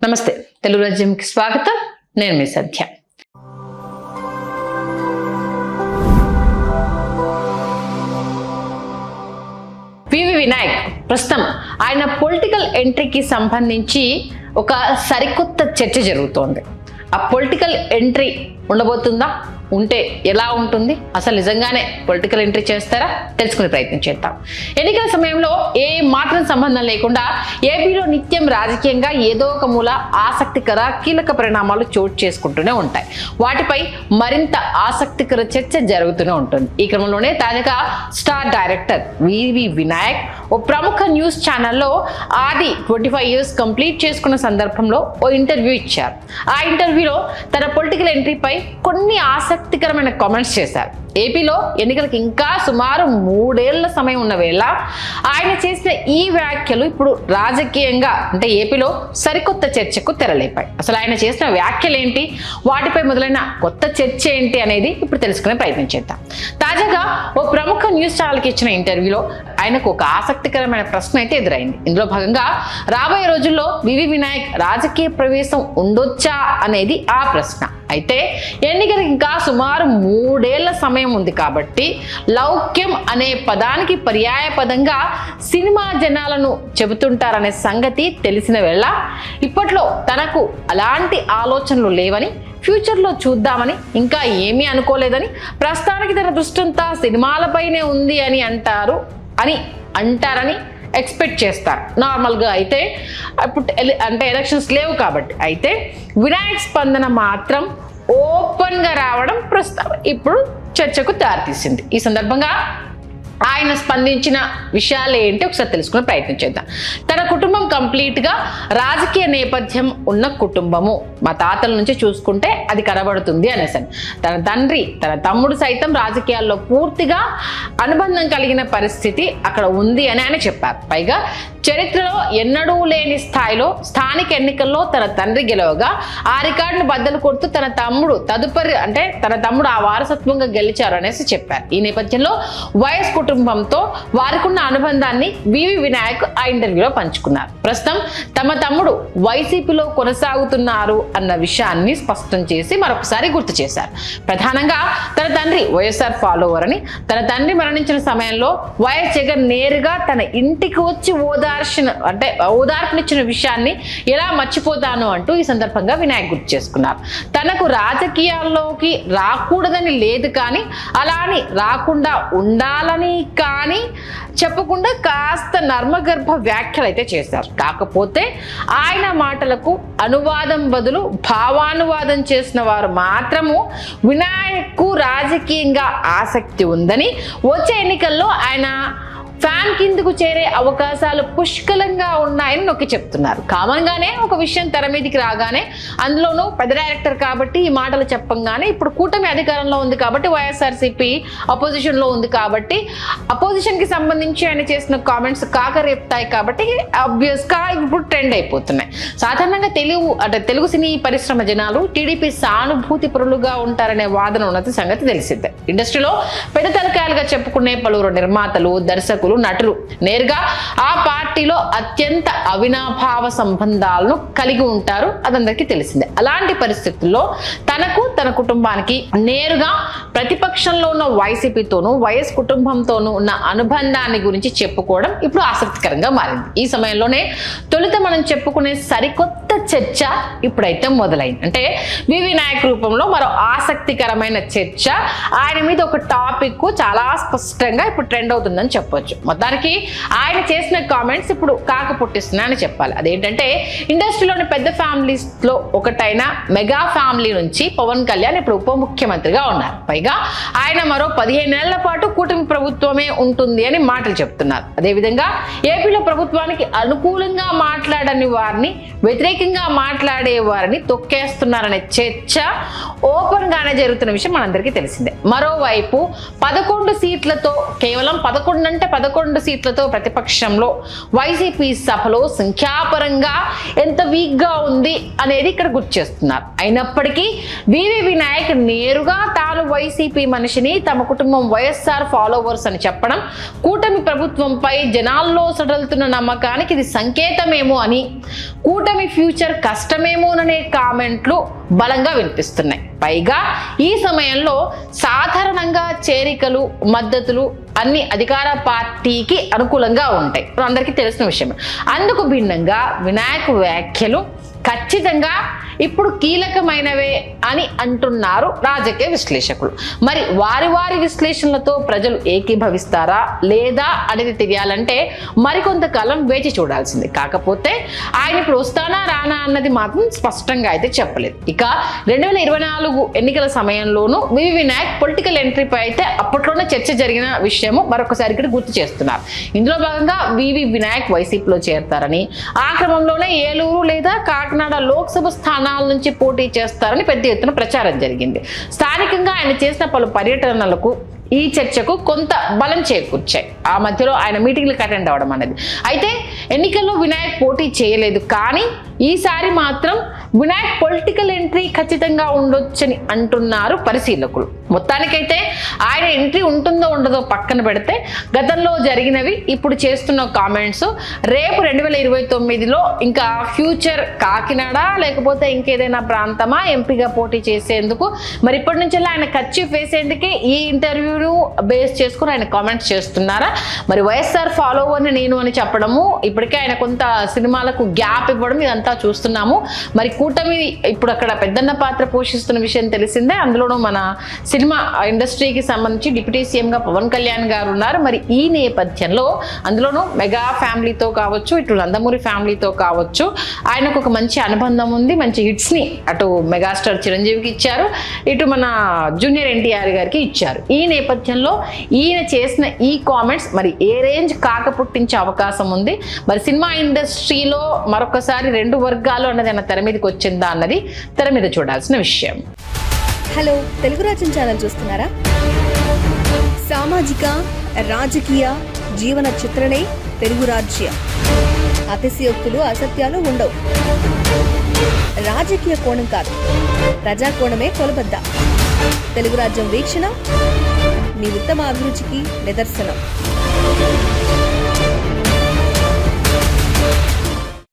నమస్తే, తెలుగు రాజ్యంకి స్వాగతం. నేను మీ సత్య. పివి వినాయక్ ప్రస్తుతం ఆయన పొలిటికల్ ఎంట్రీకి సంబంధించి ఒక సరికొత్త చర్చ జరుగుతోంది. ఆ పొలిటికల్ ఎంట్రీ ఉండబోతుందా? ఉంటే ఎలా ఉంటుంది? అసలు నిజంగానే పొలిటికల్ ఎంట్రీ చేస్తారా? తెలుసుకునే ప్రయత్నం చేద్దాం. ఎన్నికల సమయంలో ఏ మాత్రం సంబంధం లేకుండా ఏపీలో నిత్యం రాజకీయంగా ఏదో ఒక మూల ఆసక్తికర కీలక పరిణామాలు చోటు చేసుకుంటూనే ఉంటాయి. వాటిపై మరింత ఆసక్తికర చర్చ జరుగుతూనే ఉంటుంది. ఈ క్రమంలోనే తాజాగా స్టార్ డైరెక్టర్ పివి వినాయక్ ఓ ప్రముఖ న్యూస్ ఛానల్లో ఆది 25 years కంప్లీట్ చేసుకున్న సందర్భంలో ఓ ఇంటర్వ్యూ ఇచ్చారు. ఆ ఇంటర్వ్యూలో తన పొలిటికల్ ఎంట్రీపై కొన్ని ఆసక్తికరమైన కామెంట్స్ చేశారు. ఏపీలో ఎన్నికలకు ఇంకా సుమారు 3 ఏళ్ల సమయం ఉన్న వేళ ఆయన చేసిన ఈ వ్యాఖ్యలు ఇప్పుడు రాజకీయంగా అంటే ఏపీలో సరికొత్త చర్చకు తెరలేపాయి. అసలు ఆయన చేసిన వ్యాఖ్యలు ఏంటి, వాటిపై మొదలైన కొత్త చర్చ ఏంటి అనేది ఇప్పుడు తెలుసుకునే ప్రయత్నం చేద్దాం. తాజాగా ఓ ప్రముఖ న్యూస్ ఛానల్కి ఇచ్చిన ఇంటర్వ్యూలో ఆయనకు ఒక ఆసక్తికరమైన ప్రశ్న అయితే ఎదురైంది. ఇందులో భాగంగా రాబోయే రోజుల్లో పివి వినాయక్ రాజకీయ ప్రవేశం ఉండొచ్చా అనేది ఆ ప్రశ్న. అయితే ఎన్నికలకు ఇంకా సుమారు 3 ఏళ్ల సమయం ఉంది కాబట్టి లౌక్యం అనే పదానికి పర్యాయ పదంగా సినిమా జనాలను చెబుతుంటారనే సంగతి తెలిసిన వేళ ఇప్పట్లో తనకు అలాంటి ఆలోచనలు లేవని, ఫ్యూచర్లో చూద్దామని, ఇంకా ఏమీ అనుకోలేదని, ప్రస్తుతానికి తన దృష్టంతా సినిమాలపైనే ఉంది అని అంటారని ఎక్స్పెక్ట్ చేస్తారు. నార్మల్గా అయితే ఇప్పుడు అంటే ఎలక్షన్స్ లేవు కాబట్టి. అయితే వినాయక్ స్పందన మాత్రం ఓపెన్గా రావడం ప్రస్తుతం ఇప్పుడు చర్చకు దారితీసింది. ఈ సందర్భంగా ఆయన స్పందించిన విషయాలు ఏంటి ఒకసారి తెలుసుకునే ప్రయత్నం చేద్దాం. తన కుటుంబం కంప్లీట్గా రాజకీయ నేపథ్యం ఉన్న కుటుంబము, మా తాతల నుంచి చూసుకుంటే అది కనబడుతుంది అనేసాను. తన తండ్రి, తన తమ్ముడు సైతం రాజకీయాల్లో పూర్తిగా అనుబంధం కలిగిన పరిస్థితి అక్కడ ఉంది అని ఆయన చెప్పారు. పైగా చరిత్రలో ఎన్నడూ లేని స్థాయిలో స్థానిక ఎన్నికల్లో తన తండ్రి గెలవగా ఆ రికార్డును బద్దలు కొడుతూ తన తమ్ముడు ఆ వారసత్వంగా గెలిచారు అనేసి చెప్పారు. ఈ నేపథ్యంలో వైఎస్ కుటుంబంతో వారికున్న అనుబంధాన్ని పివి వినాయక్ ఆ ఇంటర్వ్యూలో పంచుకున్నారు. ప్రస్తుతం తమ తమ్ముడు వైసీపీలో కొనసాగుతున్నారు అన్న విషయాన్ని స్పష్టం చేసి మరొకసారి గుర్తు చేశారు. ప్రధానంగా తన తండ్రి వైఎస్ఆర్ ఫాలోవర్ అని, తన తండ్రి మరణించిన సమయంలో వైఎస్ జగన్ నేరుగా తన ఇంటికి వచ్చి ఓదార్పునిచ్చిన విషయాన్ని ఎలా మర్చిపోతాను అంటూ ఈ సందర్భంగా వినాయక్ గుర్తు చేసుకున్నారు. తనకు రాజకీయాల్లోకి రాకూడదని లేదు, కానీ అలా అని రాకుండా ఉండాలని కానీ చెప్పకుండా కాస్త నర్మగర్భ వ్యాఖ్యలు అయితే చేశారు. కాకపోతే ఆయన మాటలకు అనువాదం బదులు భావానువాదం చేసిన వారు మాత్రము వినాయక్కు రాజకీయంగా ఆసక్తి ఉందని, వచ్చే ఎన్నికల్లో ఆయన ఫ్యాన్ కిందకు చేరే అవకాశాలు పుష్కలంగా ఉన్నాయని నొక్కి చెప్తున్నారు. కామన్ గానే ఒక విషయం తెర మీదకి రాగానే, అందులోనూ పెద్ద డైరెక్టర్ కాబట్టి ఈ మాటలు చెప్పంగానే, ఇప్పుడు కూటమి అధికారంలో ఉంది కాబట్టి, వైఎస్ఆర్సీపీ అపోజిషన్ లో ఉంది కాబట్టి, అపోజిషన్ కి సంబంధించి ఆయన చేసిన కామెంట్స్ కాకరేపుతాయి కాబట్టి ఆబ్వియస్ గా ఇప్పుడు ట్రెండ్ అయిపోతున్నాయి. సాధారణంగా తెలుగు సినీ పరిశ్రమ జనాలు టీడీపీ సానుభూతి పరులుగా ఉంటారనే వాదన ఉన్నది సంగతి తెలిసిందే. ఇండస్ట్రీలో పెద్ద తలకాయలుగా చెప్పుకునే పలువురు నిర్మాతలు, దర్శకులు, నటులు నేరుగా ఆ పార్టీలో అత్యంత అవినాభావ సంబంధాలను కలిగి ఉంటారు. అదందరికీ తెలిసిందే. అలాంటి పరిస్థితుల్లో తనకు, తన కుటుంబానికి నేరుగా ప్రతిపక్షంలో ఉన్న వైసీపీతోనూ వైఎస్ కుటుంబంతోనూ ఉన్న అనుబంధాన్ని గురించి చెప్పుకోవడం ఇప్పుడు ఆసక్తికరంగా మారింది. ఈ సమయంలోనే తొలుత మనం చెప్పుకునే సరికొత్త చర్చ ఇప్పుడైతే మొదలైంది. అంటే పివి వినాయక్ రూపంలో మరో ఆసక్తికరమైన చర్చ, ఆయన మీద ఒక టాపిక్ చాలా స్పష్టంగా ఇప్పుడు ట్రెండ్ అవుతుందని చెప్పొచ్చు. మొత్తానికి ఆయన చేసిన కామెంట్స్ ఇప్పుడు కాక పుట్టిస్తున్నాయని చెప్పాలి. అదేంటంటే, ఇండస్ట్రీలోని పెద్ద ఫ్యామిలీస్ లో ఒకటైన మెగా ఫ్యామిలీ నుంచి పవన్ కళ్యాణ్ ఇప్పుడు ఉప ముఖ్యమంత్రిగా ఉన్నారు. పైగా ఆయన మరో 15 ఏళ్ల పాటు కూటమి ప్రభుత్వమే ఉంటుంది అని మాటలు చెప్తున్నారు. అదేవిధంగా ఏపీలో ప్రభుత్వానికి అనుకూలంగా మాట్లాడని వారిని, వ్యతిరేకంగా మాట్లాడే వారిని తొక్కేస్తున్నారనే చర్చ ఓపెన్ గానే జరుగుతున్న విషయం మనందరికీ తెలిసిందే. మరోవైపు 11 సీట్లతో, కేవలం 11 అంటే 11 11 సీట్లతో ప్రతిపక్షంలో వైసీపీ సభలో సంఖ్యాపరంగా ఎంత వీక్గా ఉంది అనేది ఇక్కడ గుర్తు చేస్తున్నారు. అయినప్పటికీ వివి వినాయక్ నేరుగా తాను వైసీపీ మనిషిని, తమ కుటుంబం వైఎస్ఆర్ ఫాలోవర్స్ అని చెప్పడం కూటమి ప్రభుత్వంపై జనాల్లో సడలుతున్న నమ్మకానికి ఇది సంకేతమేమో అని, కూటమి ఫ్యూచర్ కష్టమేమోననే కామెంట్లు బలంగా వినిపిస్తున్నాయి. పైగా ఈ సమయంలో సాధారణంగా చేరికలు, మద్దతులు అన్ని అధికార పార్టీకి అనుకూలంగా ఉంటాయి, అందరికీ తెలిసిన విషయమే. అందుకు భిన్నంగా వినాయక్ వ్యాఖ్యలు ఖచ్చితంగా ఇప్పుడు కీలకమైనవే అని అంటున్నారు రాజకీయ విశ్లేషకులు. మరి వారి విశ్లేషణలతో ప్రజలు ఏకీభవిస్తారా లేదా అనేది తెలియాలంటే మరికొంతకాలం వేచి చూడాల్సింది. కాకపోతే ఆయన ఇప్పుడు వస్తానా రానా అన్నది మాత్రం స్పష్టంగా అయితే చెప్పలేదు. ఇక 2024 ఎన్నికల సమయంలోనూ వివి వినాయక్ పొలిటికల్ ఎంట్రీపై అయితే అప్పట్లోనే చర్చ జరిగిన విషయము మరొకసారి ఇక్కడ గుర్తు చేస్తున్నారు. ఇందులో భాగంగా వివి వినాయక్ వైసీపీలో చేరతారని, ఆ క్రమంలోనే ఏలూరు లేదా కాకినాడ లోక్సభ స్థానాల నుంచి పోటీ చేస్తారని పెద్ద ఎత్తున ప్రచారం జరిగింది. స్థానికంగా ఆయన చేసిన పలు పర్యటనలకు ఈ చర్చకు కొంత బలం చేకూర్చాయి. ఆ మధ్యలో ఆయన మీటింగ్లకు అటెండ్ అవ్వడం అనేది. అయితే ఎన్నికల్లో వినాయక్ పోటీ చేయలేదు, కానీ ఈసారి మాత్రం వినాయక్ పొలిటికల్ ఎంట్రీ ఖచ్చితంగా ఉండొచ్చని అంటున్నారు పరిశీలకులు. మొత్తానికైతే ఆయన ఎంట్రీ ఉంటుందో ఉండదో పక్కన పెడితే గతంలో జరిగినవి, ఇప్పుడు చేస్తున్న కామెంట్స్, రేపు 2029లో ఇంకా ఫ్యూచర్ కాకినాడ లేకపోతే ఇంకేదైనా ప్రాంతమా ఎంపీగా పోటీ చేసేందుకు మరి ఇప్పటి నుంచి ఆయన కర్చీఫ్ వేసేందుకే ఈ ఇంటర్వ్యూను బేస్ చేసుకుని ఆయన కామెంట్స్ చేస్తున్నారా, మరి వైఎస్ఆర్ ఫాలోవర్ని నేను అని చెప్పడము, ఇప్పటికే ఆయన కొంత సినిమాలకు గ్యాప్ ఇవ్వడం, ఇదంతా చూస్తున్నాము. మరి కూటమి ఇప్పుడు అక్కడ పెద్దన్న పాత్ర పోషిస్తున్న విషయం తెలిసిందే. అందులోనూ మన సినిమా ఇండస్ట్రీకి సంబంధించి డిప్యూటీ సీఎంగా పవన్ కళ్యాణ్ గారు ఉన్నారు. మరి ఈ నేపథ్యంలో అందులోనూ మెగా ఫ్యామిలీతో కావచ్చు, ఇటు నందమూరి ఫ్యామిలీతో కావచ్చు ఆయనకు ఒక మంచి అనుబంధం ఉంది. మంచి హిట్స్ని అటు మెగాస్టార్ చిరంజీవికి ఇచ్చారు, ఇటు మన జూనియర్ ఎన్టీఆర్ గారికి ఇచ్చారు. ఈ నేపథ్యంలో ఈయన చేసిన ఈ కామెంట్స్ మరి ఏ రేంజ్ కాక పుట్టించే అవకాశం ఉంది, మరి సినిమా ఇండస్ట్రీలో మరొకసారి రెండు వర్గాలు అన్నది అన్న తెర మీదకి వచ్చిందా అన్నది తెర మీద చూడాల్సిన విషయం. హలో, తెలుగు రాజ్యం ఛానల్ చూస్తున్నారా? సామాజిక, రాజకీయ, జీవన చిత్రణే తెలుగు రాజ్యం. అతిశయోక్తులు, అసత్యాలు ఉండవు. రాజకీయ కోణం కాదు, ప్రజా కోణమే కొలబద్ద. తెలుగు రాజ్యం వీక్షణ మీ ఉత్తమ అభిరుచికి నిదర్శనం.